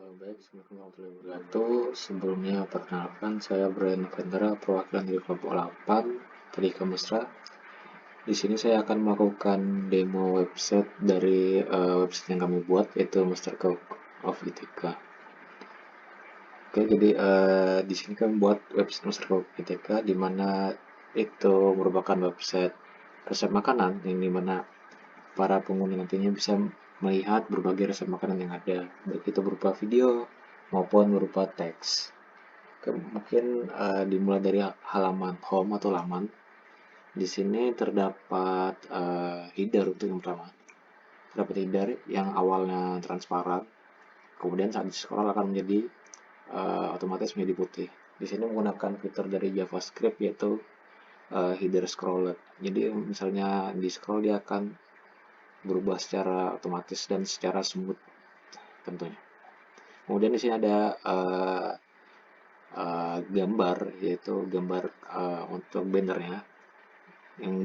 Baik, Assalamualaikum warahmatullahi wabarakatuh. Sebelumnya, perkenalkan saya Brian Novendra, perwakilan dari kelompok 8 Tadika Mesra. Di sini saya akan melakukan demo website dari website yang kami buat, yaitu Mastercard of ITK. Oke, jadi di sini kami buat website Mastercard of ITK, di mana itu merupakan website resep makanan, yang dimana para pengguna nantinya bisa melihat berbagai resep makanan yang ada, baik itu berupa video maupun berupa teks. Mungkin dimulai dari halaman home atau laman. Di sini terdapat header untuk yang pertama. Terdapat header yang awalnya transparan, kemudian saat di scroll akan menjadi otomatis menjadi putih. Di sini menggunakan fitur dari JavaScript yaitu header scroller. Jadi misalnya di scroll dia akan berubah secara otomatis dan secara smooth tentunya. Kemudian di sini ada gambar, yaitu gambar untuk bannernya yang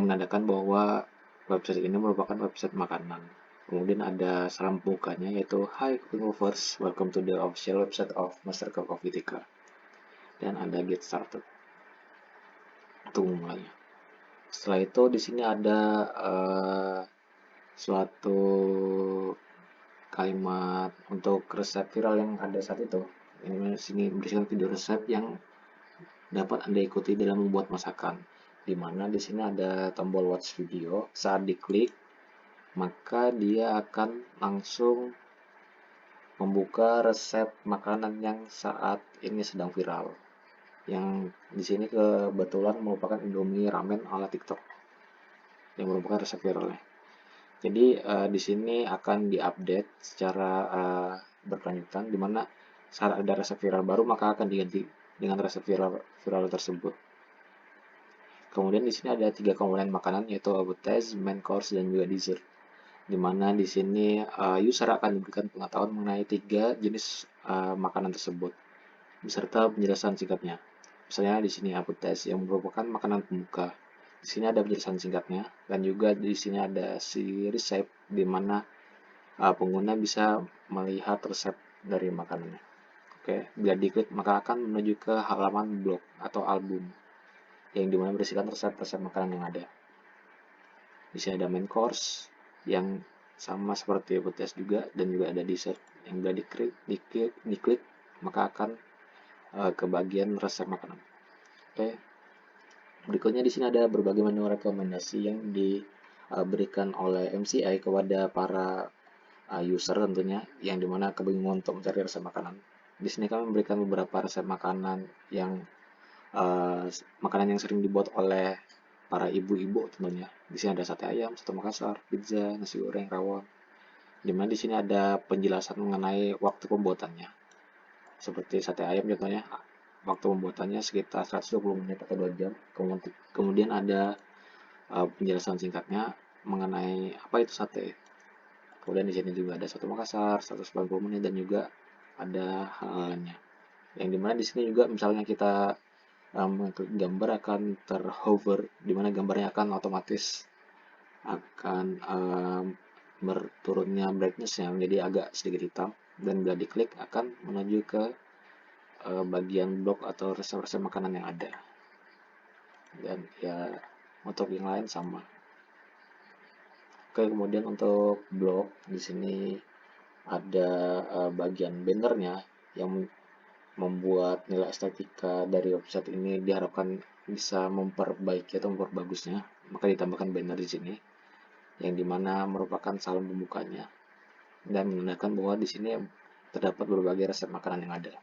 menandakan bahwa website ini merupakan website makanan. Kemudian ada salam pembukanya yaitu Hi Cooking Lovers, welcome to the official website of Mastercard of Vitika. Dan ada get started untuk memulainya. Setelah itu di sini ada suatu kalimat untuk resep viral yang ada saat itu. Ini sini berisikan video resep yang dapat Anda ikuti dalam membuat masakan. Di mana di sini ada tombol watch video. Saat diklik, maka dia akan langsung membuka resep makanan yang saat ini sedang viral. Yang di sini kebetulan merupakan Indomie ramen ala TikTok yang merupakan resep viralnya. Jadi di sini akan diupdate secara berkelanjutan, di mana saat ada resep viral baru maka akan diganti dengan resep viral tersebut. Kemudian di sini ada 3 komponen makanan yaitu appetizer, main course, dan juga dessert. Di mana di sini user akan diberikan pengetahuan mengenai 3 jenis makanan tersebut beserta penjelasan singkatnya. Misalnya di sini appetizer yang merupakan makanan pembuka. Di sini ada penjelasan singkatnya dan juga di sini ada si resep di mana pengguna bisa melihat resep dari makanannya. Oke, bila diklik maka akan menuju ke halaman blog atau album yang dimana berisikan resep-resep makanan yang ada. Di sini ada main course yang sama seperti appetizer juga dan juga ada dessert yang bila diklik maka akan ke bagian resep makanan. Oke. Berikutnya di sini ada berbagai menu rekomendasi yang diberikan oleh MCI kepada para user tentunya yang dimana kebingungan untuk mencari resep makanan. Di sini kami memberikan beberapa resep makanan yang sering dibuat oleh para ibu-ibu tentunya. Di sini ada sate ayam, soto Makassar, pizza, nasi goreng, rawon. Dimana di sini ada penjelasan mengenai waktu pembuatannya. Seperti sate ayam contohnya, waktu pembuatannya sekitar 120 menit atau 2 jam. Kemudian ada penjelasan singkatnya mengenai apa itu sate. Kemudian di sini juga ada soto Makassar 190 menit dan juga ada hal lainnya. Yang dimana di sini juga misalnya kita gambar akan terhover, dimana gambarnya akan otomatis akan berturunnya brightness-nya menjadi agak sedikit hitam dan bila diklik akan menuju ke bagian blog atau resep-resep makanan yang ada. Dan ya untuk yang lain sama. Oke, kemudian untuk blog di sini ada bagian bannernya yang membuat nilai estetika dari website ini diharapkan bisa memperbaiki atau memperbagusnya. Maka ditambahkan banner di sini yang dimana merupakan salam pembukanya dan menandakan bahwa di sini terdapat berbagai resep makanan yang ada.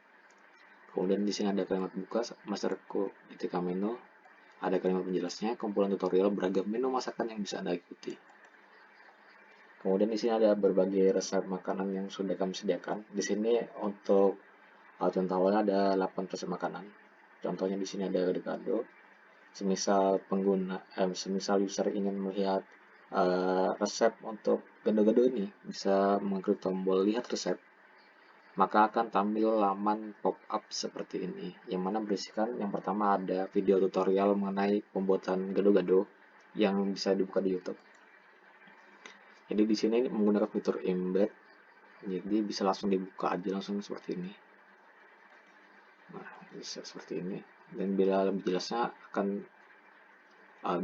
Kemudian di sini ada kalimat buka, Mastercard ITK menu, ada kalimat penjelasnya, kumpulan tutorial beragam menu masakan yang bisa Anda ikuti. Kemudian di sini ada berbagai resep makanan yang sudah kami sediakan. Di sini untuk contoh awalnya ada 8 resep makanan. Contohnya di sini ada gado-gado. Semisal user ingin melihat resep untuk gado-gado ini, bisa mengklik tombol lihat resep. Maka akan tampil laman pop-up seperti ini, yang mana berisikan yang pertama ada video tutorial mengenai pembuatan gado-gado yang bisa dibuka di YouTube. Jadi di sini menggunakan fitur embed Jadi bisa langsung dibuka aja langsung seperti ini. Nah, bisa seperti ini. Dan bila lebih jelasnya akan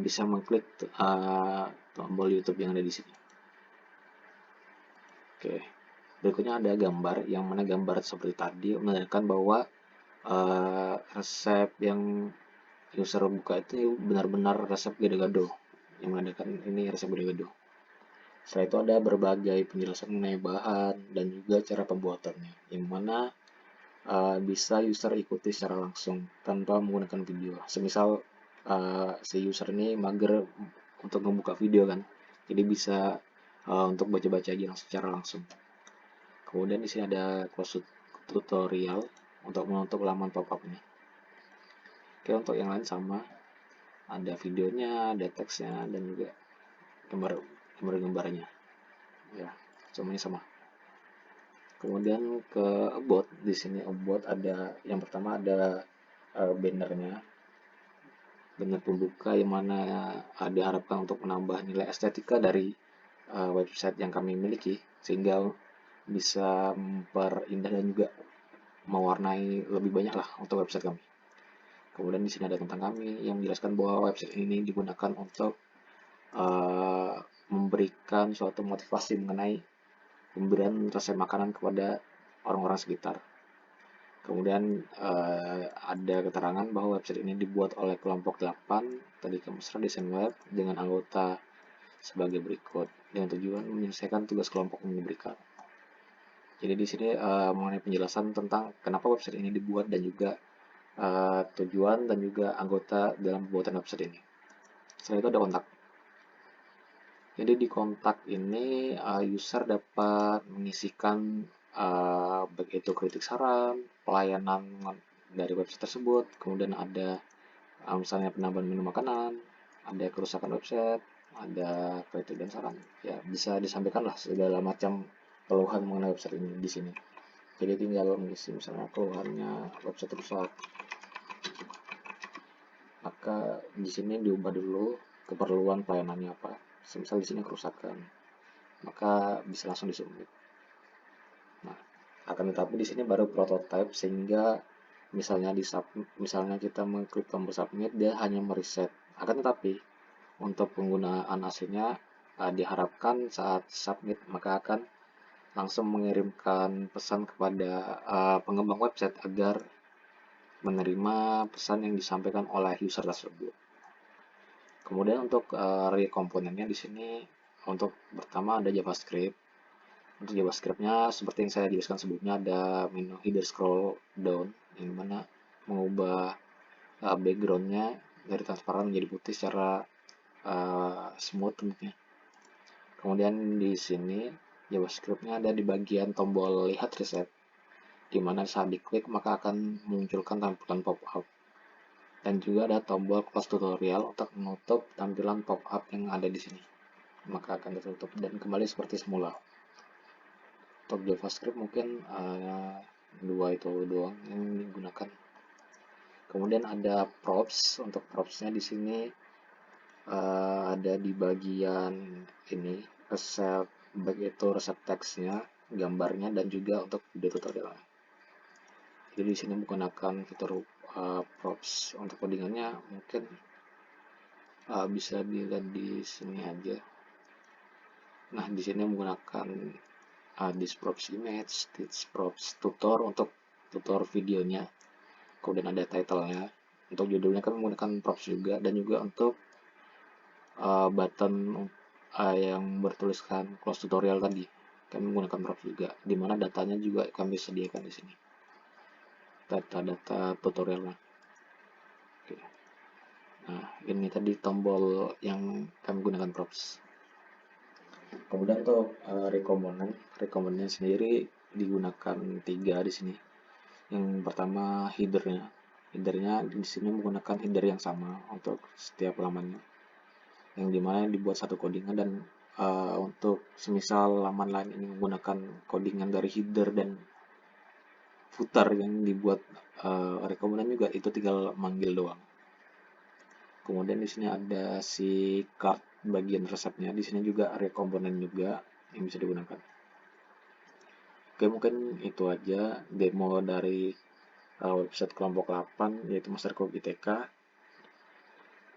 bisa mengklik tombol YouTube yang ada di sini. Oke, berikutnya ada gambar, yang mana gambar seperti tadi menandakan bahwa resep yang user buka itu benar-benar resep gado-gado, yang menandakan ini resep gado-gado. Setelah itu ada berbagai penjelasan mengenai bahan dan juga cara pembuatannya, yang mana bisa user ikuti secara langsung tanpa menggunakan video. Semisal si user ini mager untuk membuka video kan, jadi bisa untuk baca-baca aja secara langsung. Kemudian di sini ada close tutorial untuk menutup laman pop-up ini. Oke, untuk yang lain sama, ada videonya, ada teksnya, dan juga gambar-gambarnya. Ya, semuanya sama. Kemudian ke about, di sini about ada yang pertama ada bannernya, banner pembuka yang mana diharapkan untuk menambah nilai estetika dari website yang kami miliki sehingga bisa memperindah dan juga mewarnai lebih banyak lah untuk website kami. Kemudian di sini ada tentang kami yang menjelaskan bahwa website ini digunakan untuk memberikan suatu motivasi mengenai pemberian resep makanan kepada orang-orang sekitar. Kemudian ada keterangan bahwa website ini dibuat oleh kelompok 8 tadi Mesra Desain Web dengan anggota sebagai berikut dengan tujuan menyelesaikan tugas kelompok yang diberikan. Jadi di sini mengenai penjelasan tentang kenapa website ini dibuat dan juga tujuan dan juga anggota dalam pembuatan website ini. Setelah itu ada kontak. Jadi di kontak ini user dapat mengisikan baik itu kritik saran, pelayanan dari website tersebut, kemudian ada misalnya penambahan menu makanan, ada kerusakan website, ada kritik dan saran. Ya, bisa disampaikan lah segala macam keluhan mengenai website ini di sini. Jadi tinggal mengisi misalnya keluhannya website rusak. Maka di sini diubah dulu keperluan pelayanannya apa. Misal di sini kerusakan, maka bisa langsung disubmit. Nah, akan tetapi di sini baru prototype sehingga misalnya kita mengklik tombol submit dia hanya mereset. Akan tetapi untuk penggunaan aslinya diharapkan saat submit maka akan langsung mengirimkan pesan kepada pengembang website agar menerima pesan yang disampaikan oleh user tersebut. Kemudian untuk komponennya di sini untuk pertama ada JavaScript. Untuk JavaScript-nya seperti yang saya jelaskan sebelumnya ada menu header scroll down yang mana mengubah background-nya dari transparan menjadi putih secara smooth tentunya. Kemudian di sini JavaScript-nya ada di bagian tombol lihat reset, di mana saat diklik maka akan memunculkan tampilan pop-up. Dan juga ada tombol close tutorial untuk menutup tampilan pop-up yang ada di sini. Maka akan ditutup dan kembali seperti semula. Untuk JavaScript mungkin dua itu doang yang digunakan. Kemudian ada props. Untuk propsnya di sini ada di bagian ini resep, baik itu resep teksnya, gambarnya, dan juga untuk video tutorialnya. Jadi di sini menggunakan fitur props. Untuk codingannya mungkin bisa dilihat di sini aja. Nah, di sini menggunakan this props image, this props tutor untuk tutor videonya. Kemudian ada title-nya. Untuk judulnya kan menggunakan props juga dan juga untuk button yang bertuliskan close tutorial tadi kami menggunakan props juga, dimana datanya juga kami sediakan di sini. Data-data tutorialnya. Oke. Nah, ini tadi tombol yang kami gunakan props. Kemudian untuk rekomendasinya sendiri digunakan 3 di sini. Yang pertama headernya di sini menggunakan header yang sama untuk setiap lamannya, yang dimana dibuat satu codingan dan untuk semisal laman lain ini menggunakan codingan dari header dan footer yang dibuat rekomendasi juga itu tinggal manggil doang. Kemudian di sini ada si card bagian resepnya, di sini juga ada komponen juga yang bisa digunakan. Oke, mungkin itu aja demo dari website kelompok 8 yaitu Master Code ITK.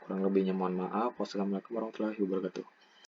Kurang lebihnya mohon maaf. Wassalamualaikum warahmatullahi wabarakatuh.